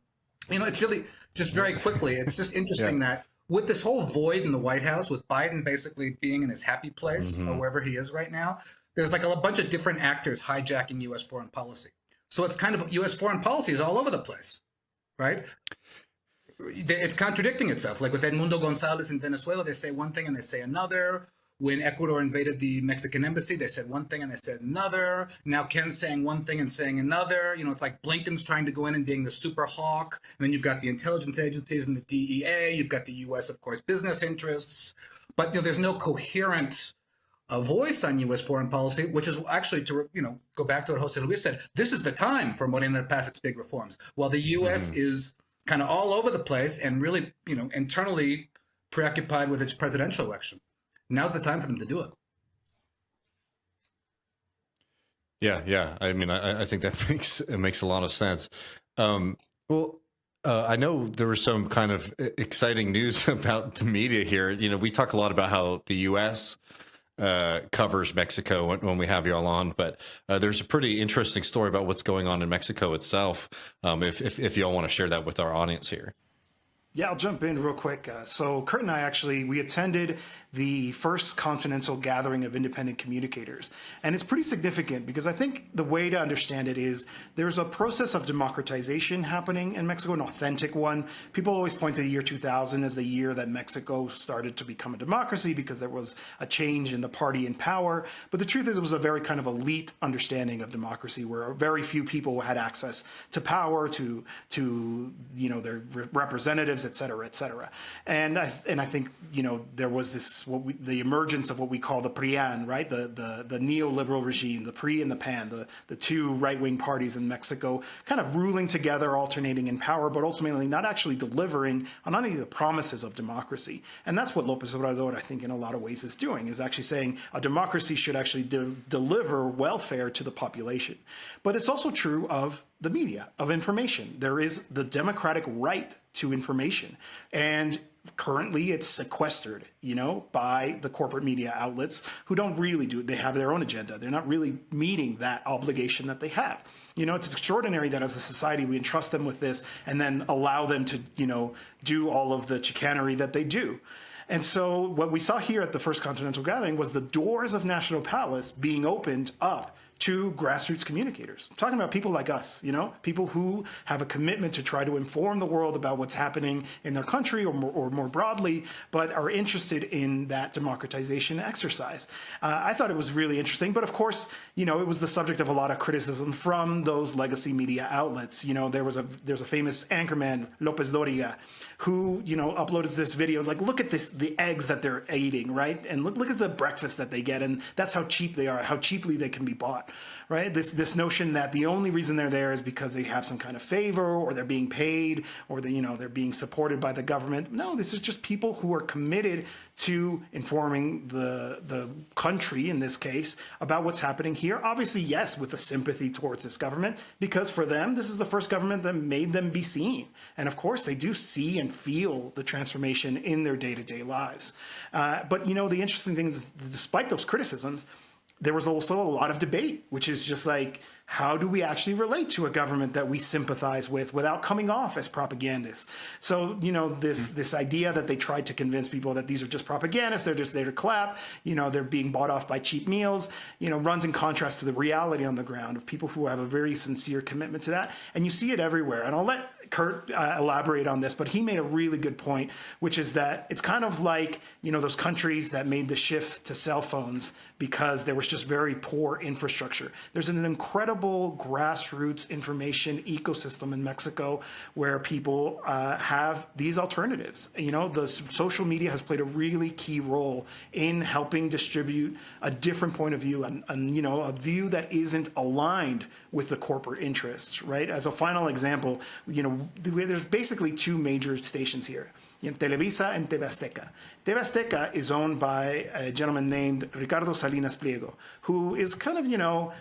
it's really just very quickly, it's just interesting that with this whole void in the White House, with Biden basically being in his happy place or wherever he is right now, there's like a bunch of different actors hijacking U.S. foreign policy. So it's kind of U.S. foreign policy is all over the place, right? It's contradicting itself. Like with Edmundo Gonzalez in Venezuela, they say one thing and they say another. When Ecuador invaded the Mexican embassy, they said one thing and they said another. Now Ken's saying one thing and saying another. It's like Blinken's trying to go in and being the super hawk. And then you've got the intelligence agencies and the DEA. You've got the U.S., of course, business interests. But, there's no coherent voice on U.S. foreign policy, which is actually to, go back to what José Luis said. This is the time for Morena to pass its big reforms. While the U.S. is kind of all over the place and really, internally preoccupied with its presidential election. Now's the time for them to do it. Yeah. I mean, I think that makes a lot of sense. I know there was some kind of exciting news about the media here. We talk a lot about how the U.S. Covers Mexico when we have y'all on, but there's a pretty interesting story about what's going on in Mexico itself. If y'all want to share that with our audience here. Yeah, I'll jump in real quick. So Kurt and I we attended the first continental gathering of independent communicators. And it's pretty significant because I think the way to understand it is there's a process of democratization happening in Mexico, an authentic one. People always point to the year 2000 as the year that Mexico started to become a democracy because there was a change in the party in power. But the truth is it was a very kind of elite understanding of democracy where very few people had access to power, to their representatives, et cetera, et cetera. And I think, there was this, the emergence of what we call the PRIAN, right? The neoliberal regime, the PRI and the PAN, the two right-wing parties in Mexico kind of ruling together, alternating in power, but ultimately not actually delivering on any of the promises of democracy. And that's what López Obrador, I think, in a lot of ways is doing, is actually saying a democracy should actually deliver welfare to the population. But it's also true of the media, of information. There is the democratic right to information. And currently it's sequestered, by the corporate media outlets who don't really do it. They have their own agenda. They're not really meeting that obligation that they have. It's extraordinary that as a society we entrust them with this and then allow them to, do all of the chicanery that they do. And so what we saw here at the First Continental Gathering was the doors of National Palace being opened up to grassroots communicators. I'm talking about people like us, people who have a commitment to try to inform the world about what's happening in their country or more broadly, but are interested in that democratization exercise. I thought it was really interesting, but of course, it was the subject of a lot of criticism from those legacy media outlets. There's a famous anchorman, Lopez Doriga, who, uploaded this video, like, look at this, the eggs that they're eating, right? And look at the breakfast that they get, and that's how cheap they are, how cheaply they can be bought. Right? This notion that the only reason they're there is because they have some kind of favor, or they're being paid, or they're being supported by the government. No, this is just people who are committed to informing the country, in this case, about what's happening here. Obviously, yes, with a sympathy towards this government, because for them, this is the first government that made them be seen. And of course, they do see and feel the transformation in their day-to-day lives. But the interesting thing is, despite those criticisms, there was also a lot of debate, which is just like, how do we actually relate to a government that we sympathize with without coming off as propagandists? So, this idea that they tried to convince people that these are just propagandists, they're just there to clap, they're being bought off by cheap meals, runs in contrast to the reality on the ground of people who have a very sincere commitment to that. And you see it everywhere. And I'll let Kurth elaborate on this, but he made a really good point, which is that it's kind of like, those countries that made the shift to cell phones because there was just very poor infrastructure. There's an incredible grassroots information ecosystem in Mexico where people have these alternatives. The social media has played a really key role in helping distribute a different point of view and a view that isn't aligned with the corporate interests, right? As a final example, there's basically two major stations here, Televisa and TV Azteca. TV Azteca is owned by a gentleman named Ricardo Salinas Pliego, who is kind of,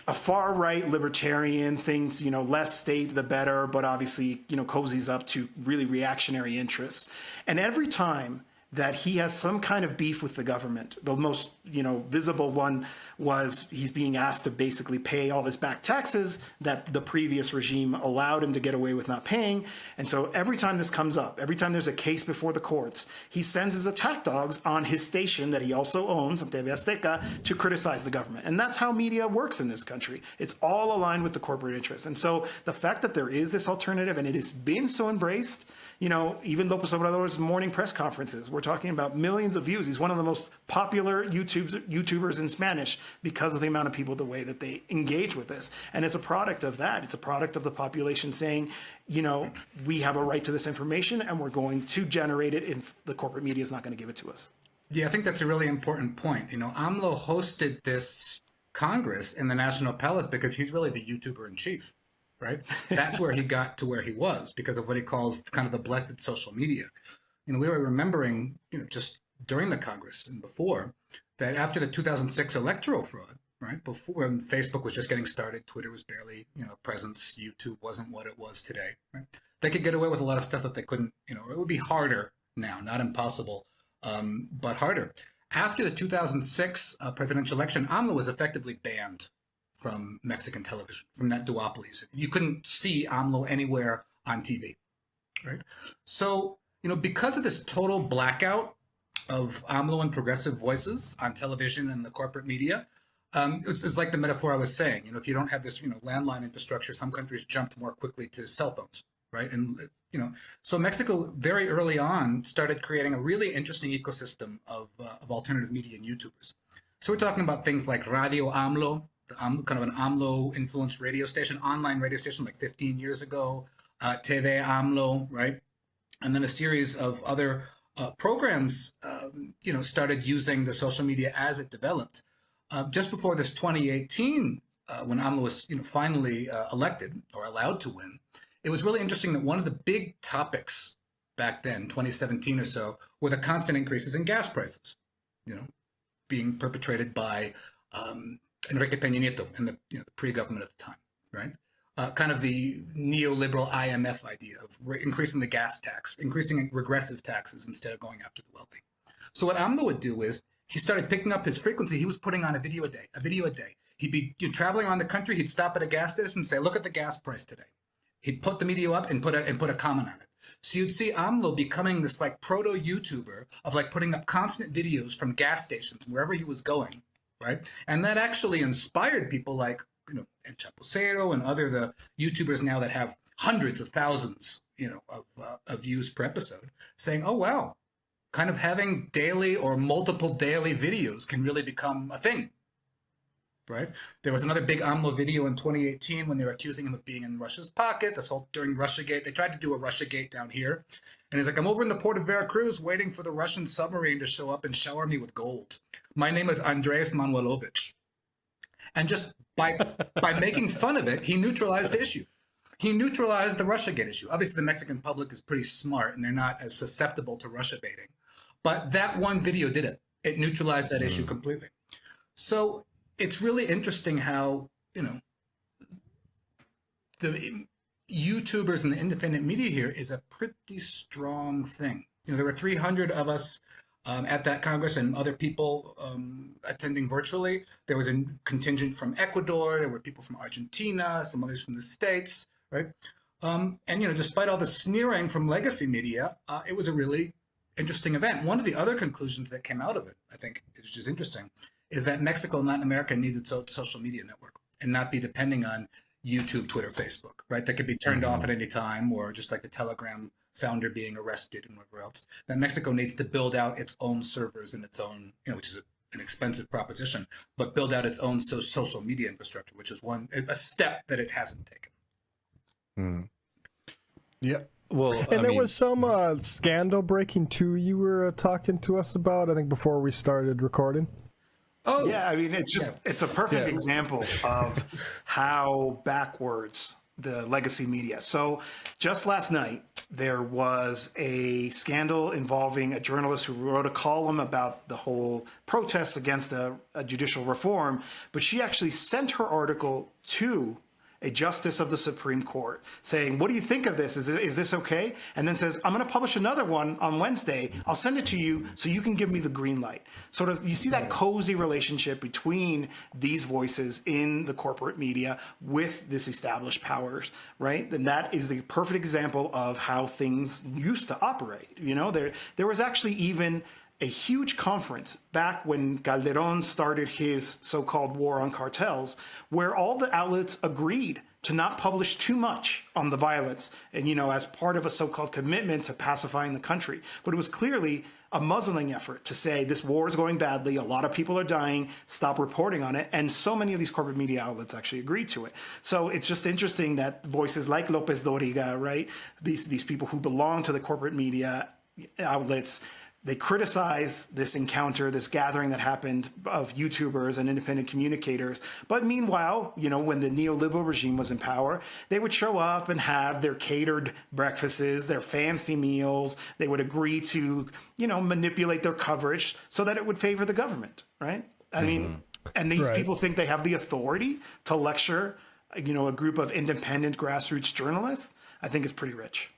a far-right libertarian, thinks, less state the better, but obviously, cozies up to really reactionary interests. And every time that he has some kind of beef with the government, the most, visible one was he's being asked to basically pay all his back taxes that the previous regime allowed him to get away with not paying. And so every time this comes up, every time there's a case before the courts, he sends his attack dogs on his station that he also owns, TV Azteca, to criticize the government. And that's how media works in this country. It's all aligned with the corporate interests. And so the fact that there is this alternative and it has been so embraced, even López Obrador's morning press conferences, we're talking about millions of views. He's one of the most popular YouTubers in Spanish because of the amount of people, the way that they engage with this. And it's a product of that. It's a product of the population saying, we have a right to this information and we're going to generate it if the corporate media is not going to give it to us. Yeah, I think that's a really important point. AMLO hosted this Congress in the National Palace because he's really the YouTuber in chief. Right? That's where he got to where he was because of what he calls kind of the blessed social media. We were remembering, just during the Congress and before, that after the 2006 electoral fraud, right, before when Facebook was just getting started, Twitter was barely, presence, YouTube wasn't what it was today, right? They could get away with a lot of stuff that they couldn't, it would be harder now, not impossible, but harder. After the 2006 presidential election, AMLO was effectively banned from Mexican television, from that duopoly. You couldn't see AMLO anywhere on TV, right? So, because of this total blackout of AMLO and progressive voices on television and the corporate media, it's like the metaphor I was saying. If you don't have this, landline infrastructure, some countries jumped more quickly to cell phones, right? And, so Mexico very early on started creating a really interesting ecosystem of alternative media and YouTubers. So we're talking about things like Radio AMLO, kind of an AMLO-influenced radio station, online radio station like 15 years ago, TV AMLO, right? And then a series of other programs, started using the social media as it developed. Just before this 2018, when AMLO was, finally elected or allowed to win, it was really interesting that one of the big topics back then, 2017 or so, were the constant increases in gas prices, being perpetrated by Enrique Peña Nieto and the pre-government at the time, right? kind of the neoliberal IMF idea of increasing the gas tax, increasing regressive taxes instead of going after the wealthy. So what AMLO would do is he started picking up his frequency. He was putting on a video a day. He'd be traveling around the country. He'd stop at a gas station and say, look at the gas price today. He'd put the video up and put a comment on it. So you'd see AMLO becoming this like proto-YouTuber of like putting up constant videos from gas stations wherever he was going, right? And that actually inspired people like, El Chapucero and other the YouTubers now that have hundreds of thousands, of views per episode, saying, oh, wow, kind of having daily or multiple daily videos can really become a thing, right? There was another big AMLO video in 2018 when they were accusing him of being in Russia's pocket. This whole during Russiagate, they tried to do a Russiagate down here. And he's like, I'm over in the port of Veracruz waiting for the Russian submarine to show up and shower me with gold. My name is Andreas Manuelovich. And just by making fun of it, he neutralized the issue. He neutralized the Russiagate issue. Obviously, the Mexican public is pretty smart and they're not as susceptible to Russia baiting. But that one video did it. It neutralized that issue completely. So it's really interesting how, the YouTubers and the independent media here is a pretty strong thing. There were 300 of us at that Congress and other people attending virtually. There was a contingent from Ecuador. There were people from Argentina, some others from the States, right? And, despite all the sneering from legacy media, it was a really interesting event. One of the other conclusions that came out of it, I think, which is interesting, is that Mexico and Latin America needs its own social media network and not be depending on YouTube, Twitter, Facebook, right? That could be turned off at any time, or just like the Telegram founder being arrested and whatever else. That Mexico needs to build out its own servers and its own, which is an expensive proposition, but build out its own social media infrastructure, which is a step that it hasn't taken. Yeah. Well, and there was some scandal breaking too. You were talking to us about, I think, before we started recording. Oh, yeah. I mean, it's a perfect example of how backwards the legacy media. So just last night, there was a scandal involving a journalist who wrote a column about the whole protests against a judicial reform, but she actually sent her article to a justice of the Supreme Court saying, what do you think of this? Is this okay? And then says, I'm going to publish another one on Wednesday. I'll send it to you so you can give me the green light. Sort of, you see that cozy relationship between these voices in the corporate media with this established powers, right? And that is a perfect example of how things used to operate. There was actually even a huge conference back when Calderon started his so-called war on cartels, where all the outlets agreed to not publish too much on the violence and, as part of a so-called commitment to pacifying the country. But it was clearly a muzzling effort to say this war is going badly, a lot of people are dying, stop reporting on it. And so many of these corporate media outlets actually agreed to it. So it's just interesting that voices like López Dóriga, right, these people who belong to the corporate media outlets, they criticize this encounter, this gathering that happened of YouTubers and independent communicators. But meanwhile, when the neoliberal regime was in power, they would show up and have their catered breakfasts, their fancy meals. They would agree to, manipulate their coverage so that it would favor the government, right? I mean, and these people think they have the authority to lecture, a group of independent grassroots journalists. I think it's pretty rich.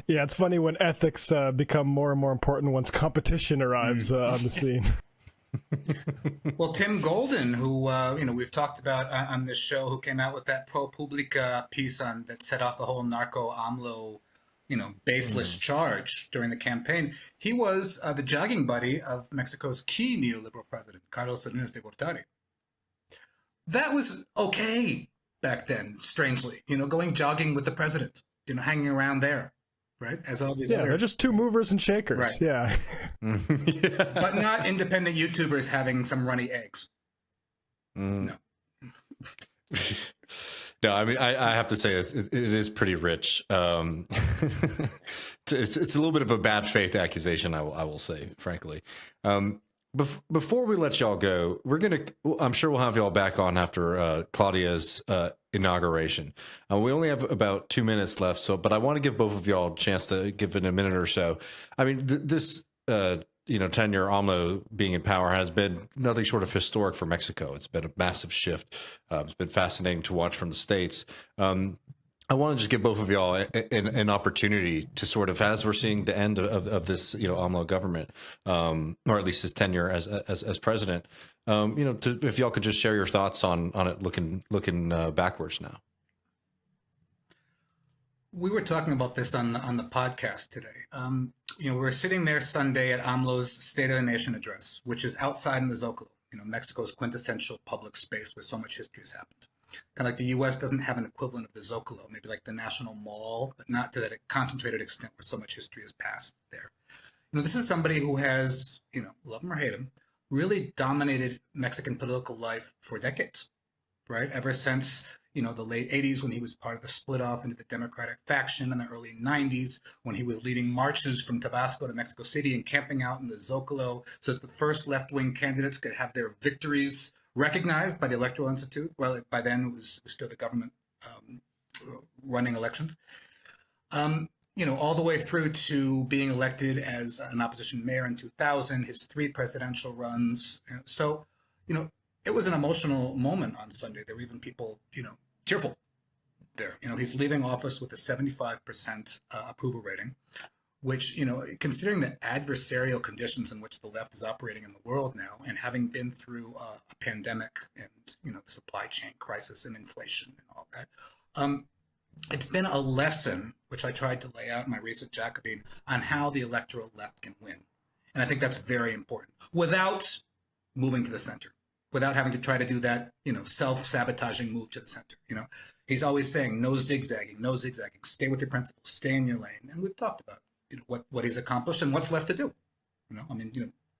Yeah, it's funny when ethics become more and more important once competition arrives on the scene. Well, Tim Golden, who we've talked about on this show, who came out with that ProPublica piece that set off the whole narco AMLO, baseless charge during the campaign. He was the jogging buddy of Mexico's key neoliberal president, Carlos Salinas de Gortari. That was okay back then, strangely. Going jogging with the president, hanging around there. Right, as all these they're just two movers and shakers. Right. Yeah. But not independent YouTubers having some runny eggs. No. No, I mean, I have to say it is pretty rich. It's a little bit of a bad faith accusation, I will say, frankly. Before we let y'all go, I'm sure we'll have y'all back on after Claudia's inauguration. We only have about 2 minutes left, but I want to give both of y'all a chance to give it a minute or so. I mean, this tenure, AMLO being in power has been nothing short of historic for Mexico. It's been a massive shift. It's been fascinating to watch from the States. I want to just give both of y'all an opportunity to sort of, as we're seeing the end of this, AMLO government, or at least his tenure as president, if y'all could just share your thoughts on it, looking backwards now. We were talking about this on the podcast today. We're sitting there Sunday at AMLO's State of the Nation address, which is outside in the Zocalo, Mexico's quintessential public space where so much history has happened. Kind of like the U.S. doesn't have an equivalent of the Zocalo, maybe like the National Mall, but not to that concentrated extent where so much history has passed there. This is somebody who has, love him or hate him, really dominated Mexican political life for decades, right? Ever since, the late 80s when he was part of the split off into the Democratic faction, in the early 90s when he was leading marches from Tabasco to Mexico City and camping out in the Zocalo so that the first left-wing candidates could have their victories recognized by the Electoral Institute. Well, by then it was still the government running elections. All the way through to being elected as an opposition mayor in 2000, his 3 presidential runs. So, it was an emotional moment on Sunday. There were even people, tearful there. He's leaving office with a 75% approval rating, which, considering the adversarial conditions in which the left is operating in the world now, and having been through a pandemic and, the supply chain crisis and inflation and all that, it's been a lesson, which I tried to lay out in my recent Jacobin, on how the electoral left can win. And I think that's very important, without moving to the center, without having to try to do that, self-sabotaging move to the center. He's always saying no zigzagging, stay with your principles, stay in your lane. And we've talked about what he's accomplished and what's left to do.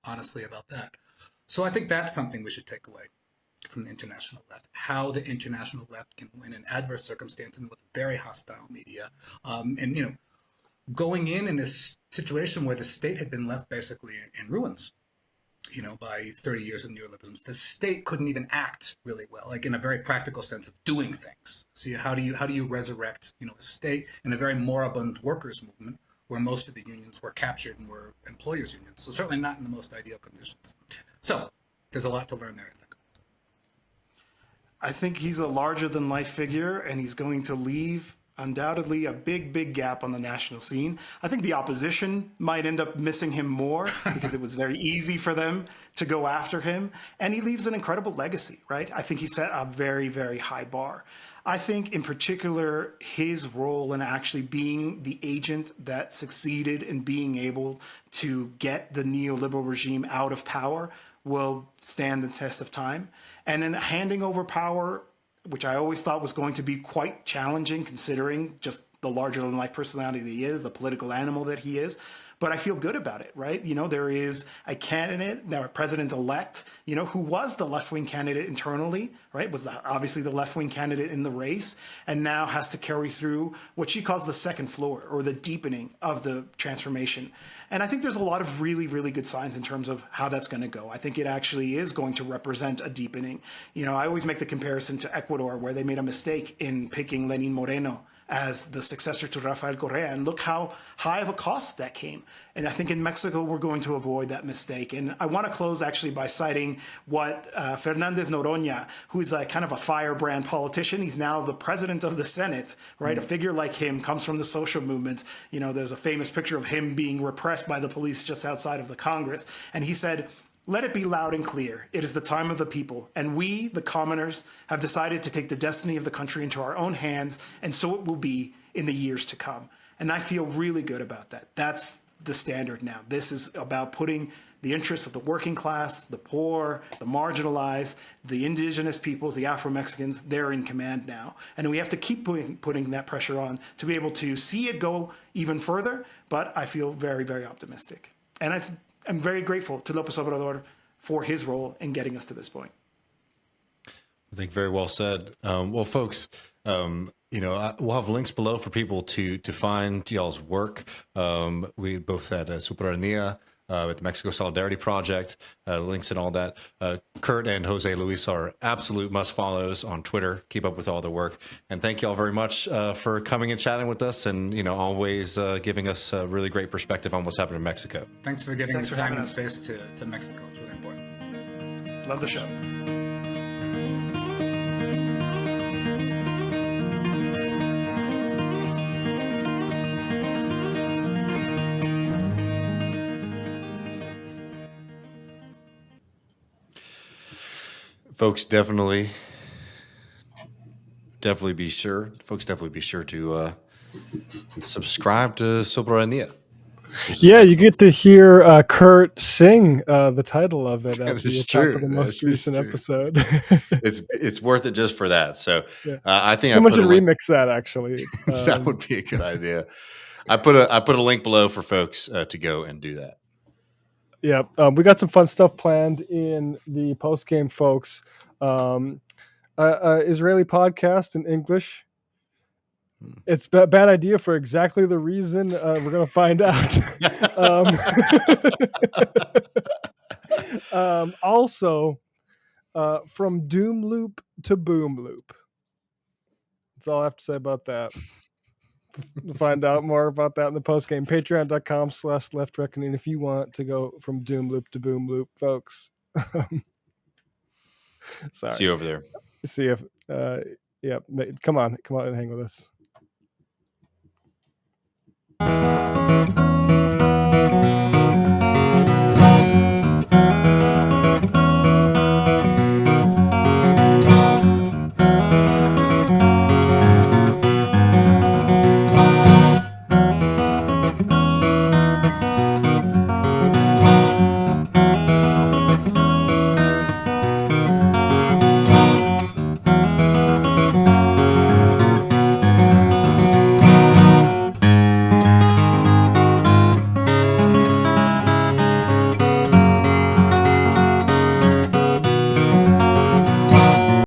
Honestly about that. So I think that's something we should take away from the international left, how the international left can win in adverse circumstances with very hostile media. And going in this situation where the state had been left basically in ruins, by 30 years of neoliberalism, the state couldn't even act really well, like in a very practical sense of doing things. So how do you resurrect, a state in a very moribund workers movement where most of the unions were captured and were employers' unions? So certainly not in the most ideal conditions. So there's a lot to learn there, I think. I think he's a larger than life figure, and he's going to leave undoubtedly a big gap on the national scene. I think the opposition might end up missing him more because it was very easy for them to go after him. And he leaves an incredible legacy, right? I think he set a very high bar. I think in particular, his role in actually being the agent that succeeded in being able to get the neoliberal regime out of power will stand the test of time. And in handing over power, which I always thought was going to be quite challenging considering just the larger than life personality that he is, the political animal that he is. But I feel good about it, right? There is a candidate, now a president-elect, who was the left-wing candidate internally, right? Was obviously the left-wing candidate in the race, and now has to carry through what she calls the second floor, or the deepening of the transformation. And I think there's a lot of really good signs in terms of how that's going to go. I think it actually is going to represent a deepening. I always make the comparison to Ecuador, where they made a mistake in picking Lenin Moreno as the successor to Rafael Correa, and look how high of a cost that came. And I think in Mexico, we're going to avoid that mistake. And I want to close actually by citing what Fernandez Noroña, who's kind of a firebrand politician. He's now the president of the Senate, right? A figure like him comes from the social movement. There's a famous picture of him being repressed by the police just outside of the Congress. And he said, "Let it be loud and clear. It is the time of the people, and we, the commoners, have decided to take the destiny of the country into our own hands, and so it will be in the years to come." And I feel really good about that. That's the standard now. This is about putting the interests of the working class, the poor, the marginalized, the indigenous peoples, the Afro-Mexicans, they're in command now. And we have to keep putting that pressure on to be able to see it go even further, but I feel very optimistic. And I'm very grateful to López Obrador for his role in getting us to this point. I think very well said. Well, folks, we'll have links below for people to find y'all's work. We both at Soberanía with the Mexico Solidarity Project, links and all that. Kurth and Jose Luis are absolute must follows on Twitter. Keep up with all their work. And thank you all very much for coming and chatting with us, and always giving us a really great perspective on what's happening in Mexico. Thanks for giving the time and space to Mexico. It's really important. Love the show. Folks, definitely be sure to subscribe to Soberanía. Yeah, you get to hear Kurth sing the title of it at the top of the most recent episode. It's worth it just for that. So yeah. I think I should remix that actually. That would be a good idea. I put a link below for folks to go and do that. Yeah, we got some fun stuff planned in the post game, folks. Israeli podcast in English. It's a bad idea for exactly the reason we're going to find out. Also, from Doom Loop to Boom Loop. That's all I have to say about that. Find out more about that in the post game. Patreon.com/Left Reckoning if you want to go from Doom Loop to Boom Loop, folks. Sorry. See you over there. See if yeah, come on and hang with us.